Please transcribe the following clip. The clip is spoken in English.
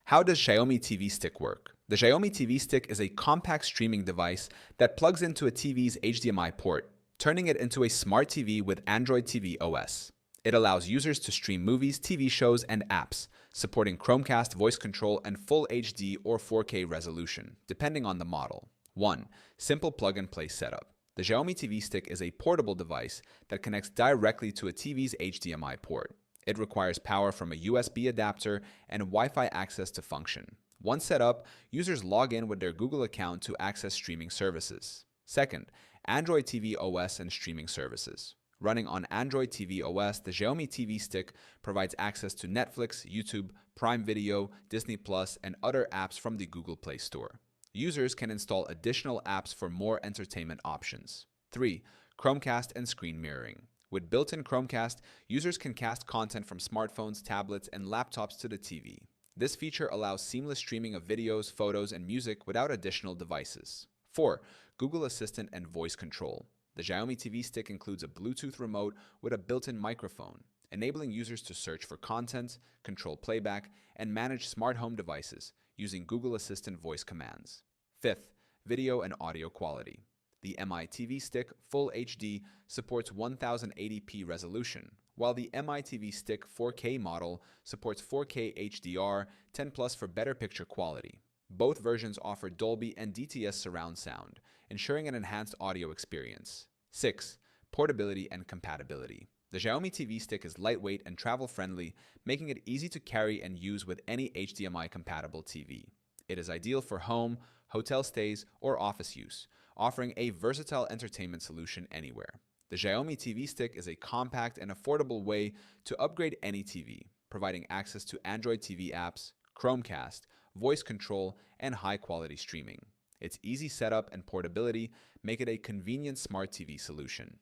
How does Xiaomi TV Stick work? The Xiaomi TV Stick is a compact streaming device that plugs into a TV's HDMI port, turning it into a smart TV with Android TV OS. It allows users to stream movies, TV shows, and apps, supporting Chromecast voice control and full HD or 4K resolution, depending on the model. 1. Simple plug-and-play setup. The Xiaomi TV Stick is a portable device that connects directly to a TV's HDMI port. It requires power from a USB adapter and Wi-Fi access to function. Once set up, users log in with their Google account to access streaming services. Second, Android TV OS and streaming services. Running on Android TV OS, the Xiaomi TV Stick provides access to Netflix, YouTube, Prime Video, Disney+, and other apps from the Google Play Store. Users can install additional apps for more entertainment options. 3. Chromecast and screen mirroring. With built-in Chromecast, users can cast content from smartphones, tablets, and laptops to the TV. This feature allows seamless streaming of videos, photos, and music without additional devices. 4. Google Assistant and voice control. The Xiaomi TV Stick includes a Bluetooth remote with a built-in microphone, enabling users to search for content, control playback, and manage smart home devices using Google Assistant voice commands. 5th, video and audio quality. The Mi TV Stick Full HD supports 1080p resolution, while the Mi TV Stick 4K model supports 4K HDR 10+ for better picture quality. Both versions offer Dolby and DTS surround sound, ensuring an enhanced audio experience. 6. Portability and compatibility. The Xiaomi TV Stick is lightweight and travel-friendly, making it easy to carry and use with any HDMI-compatible TV. It is ideal for home, hotel stays, or office use, offering a versatile entertainment solution anywhere. The Xiaomi TV Stick is a compact and affordable way to upgrade any TV, providing access to Android TV apps, Chromecast, voice control, and high-quality streaming. Its easy setup and portability make it a convenient smart TV solution.